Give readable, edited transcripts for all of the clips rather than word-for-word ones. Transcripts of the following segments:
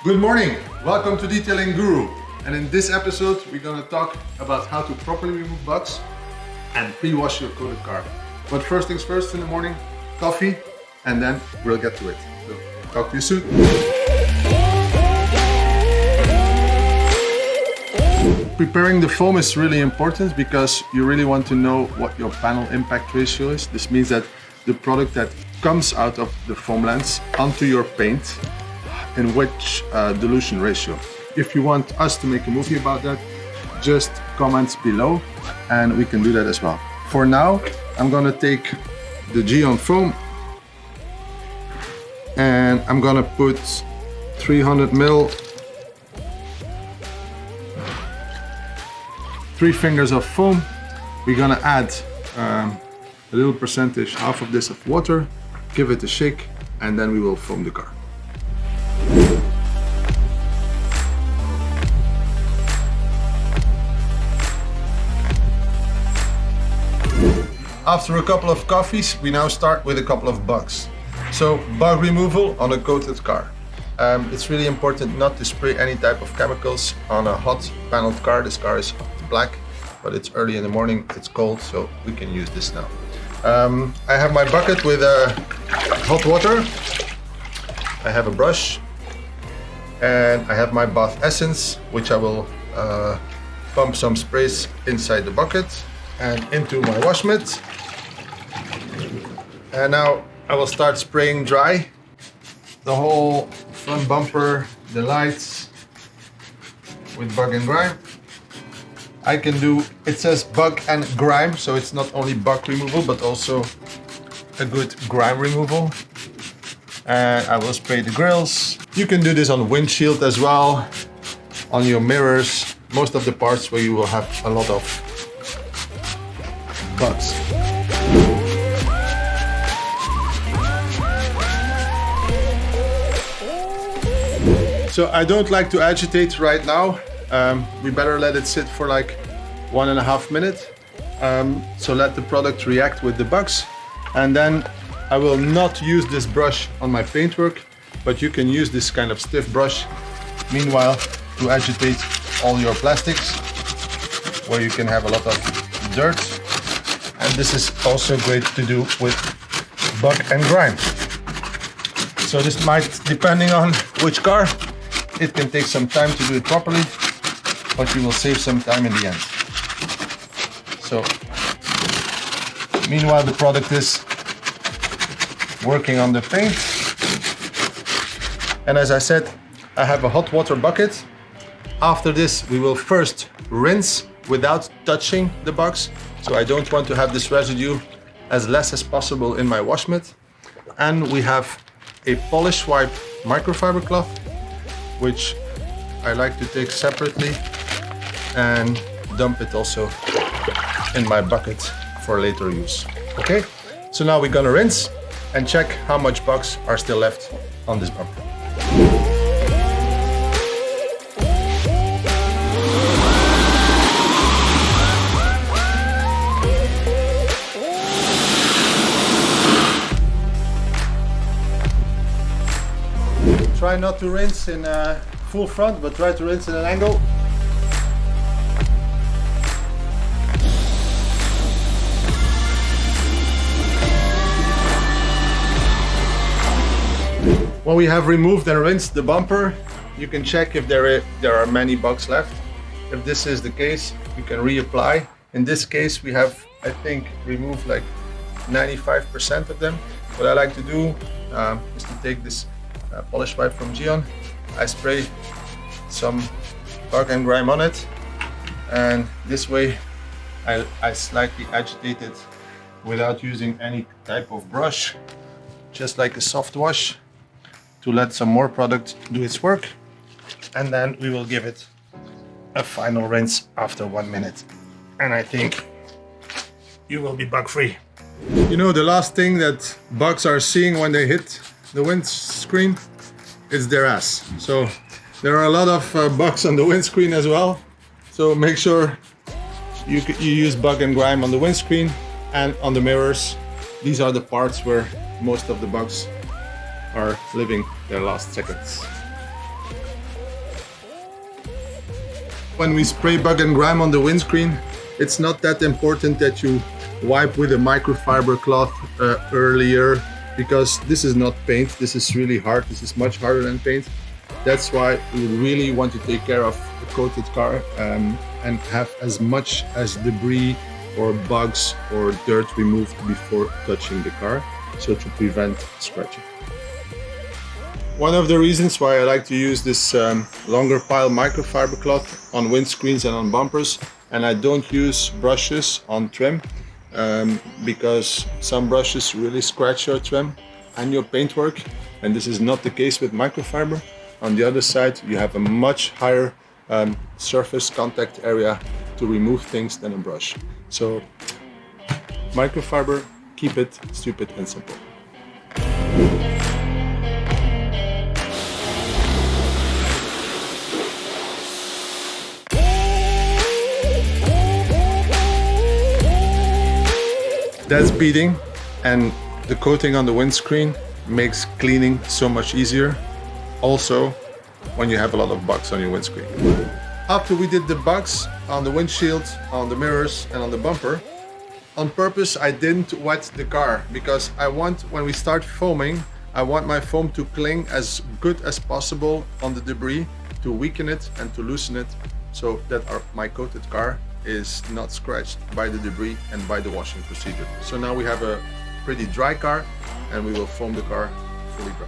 Good morning, welcome to Detailing Guru. And in this episode, we're gonna talk about how to properly remove bugs and pre-wash your coated car. But first things first in the morning, coffee, and then we'll get to it. So, talk to you soon. Preparing the foam is really important because you really want to know what your panel impact ratio is. This means that the product that comes out of the foam lens onto your paint, in which dilution ratio. If you want us to make a movie about that, just comment below and we can do that as well. For now, I'm gonna take the Q²M Foam and I'm gonna put 300 ml, 3 fingers of foam. We're gonna add a little percentage, half of this of water, give it a shake, and then we will foam the car. After a couple of coffees, we now start with a couple of bugs. So, bug removal on a coated car. It's really important not to spray any type of chemicals on a hot paneled car. This car is black, but it's early in the morning, it's cold, so we can use this now. I have my bucket with hot water. I have a brush, and I have my bath essence, which I will pump some sprays inside the bucket and into my wash mitt. And now I will start spraying dry the whole front bumper, the lights with bug&Grime. I can do, it says bug&Grime, so it's not only bug removal but also a good grime removal. And I will spray the grills. You can do this on windshield as well, on your mirrors, most of the parts where you will have a lot of bugs. So I don't like to agitate right now. We better let it sit for like 1.5 minutes. So let the product react with the bugs. And then I will not use this brush on my paintwork, but you can use this kind of stiff brush meanwhile to agitate all your plastics where you can have a lot of dirt. And this is also great to do with bug&Grime. So this might, depending on which car, it can take some time to do it properly, but you will save some time in the end. So, meanwhile the product is working on the paint. And as I said, I have a hot water bucket. After this, we will first rinse without touching the bugs. So I don't want to have this residue as less as possible in my wash mitt. And we have a polish wipe microfiber cloth, which I like to take separately and dump it also in my bucket for later use. Okay, so now we're gonna rinse and check how much bugs are still left on this bumper. Try not to rinse in full front, but try to rinse in an angle. When we have removed and rinsed the bumper, you can check if there are many bugs left. If this is the case, you can reapply. In this case, we have, I think, removed like 95% of them. What I like to do is to take this polish wipe from Q²M. I spray some bug&Grime on it, and this way I slightly agitate it without using any type of brush, just like a soft wash, to let some more product do its work, and then we will give it a final rinse after 1 minute, and I think you will be bug free. You know, the last thing that bugs are seeing when they hit the windscreen, it's their ass. So there are a lot of bugs on the windscreen as well. So make sure you use bug&Grime on the windscreen and on the mirrors. These are the parts where most of the bugs are living their last seconds. When we spray bug and grime on the windscreen, it's not that important that you wipe with a microfiber cloth earlier, because this is not paint. This is really hard. This is much harder than paint. That's why we really want to take care of a coated car and have as much as debris or bugs or dirt removed before touching the car, so to prevent scratching. One of the reasons why I like to use this longer pile microfiber cloth on windscreens and on bumpers, and I don't use brushes on trim, because some brushes really scratch your trim and your paintwork, and this is not the case with microfiber. On the other side, you have a much higher surface contact area to remove things than a brush. So microfiber, keep it stupid and simple. That's beading, and the coating on the windscreen makes cleaning so much easier. Also, when you have a lot of bugs on your windscreen. After we did the bugs on the windshield, on the mirrors and on the bumper, on purpose I didn't wet the car, because I want, when we start foaming, I want my foam to cling as good as possible on the debris, to weaken it and to loosen it, so that my coated car is not scratched by the debris and by the washing procedure. So now we have a pretty dry car, and we will foam the car fully dry.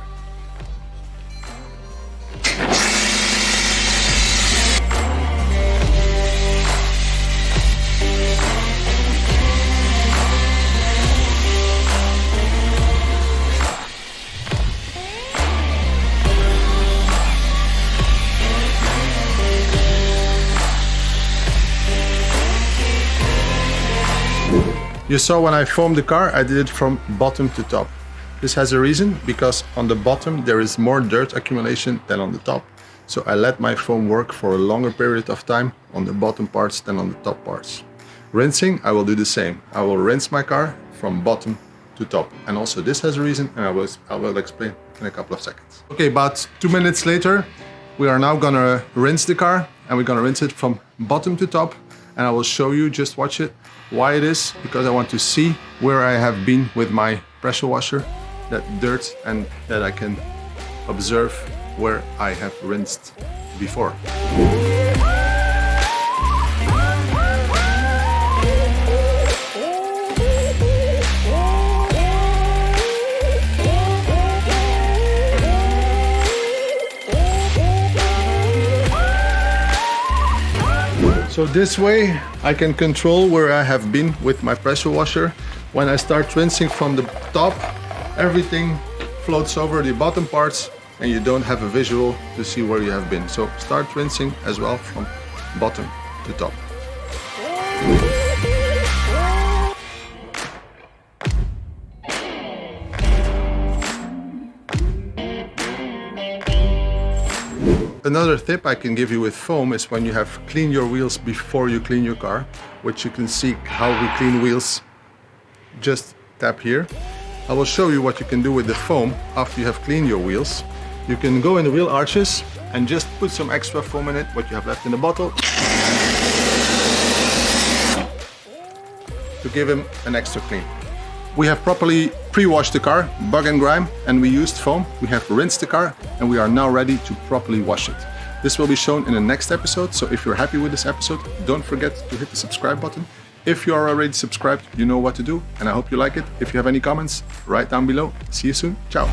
You saw when I foamed the car, I did it from bottom to top. This has a reason, because on the bottom there is more dirt accumulation than on the top. So I let my foam work for a longer period of time on the bottom parts than on the top parts. Rinsing, I will do the same. I will rinse my car from bottom to top. And also this has a reason, and I will explain in a couple of seconds. Okay, about 2 minutes later, we are now gonna rinse the car, and we're gonna rinse it from bottom to top. And I will show you, just watch it, why it is, because I want to see where I have been with my pressure washer, that dirt, and that I can observe where I have rinsed before. So this way I can control where I have been with my pressure washer. When I start rinsing from the top, everything floats over the bottom parts and you don't have a visual to see where you have been. So start rinsing as well from bottom to top. Another tip I can give you with foam is when you have cleaned your wheels before you clean your car, which you can see how we clean wheels. Just tap here. I will show you what you can do with the foam after you have cleaned your wheels. You can go in the wheel arches and just put some extra foam in it, what you have left in the bottle, to give him an extra clean. We have properly pre-washed the car, bug and grime, and we used foam. We have rinsed the car, and we are now ready to properly wash it. This will be shown in the next episode, so if you're happy with this episode, don't forget to hit the subscribe button. If you are already subscribed, you know what to do, and I hope you like it. If you have any comments, write down below. See you soon. Ciao.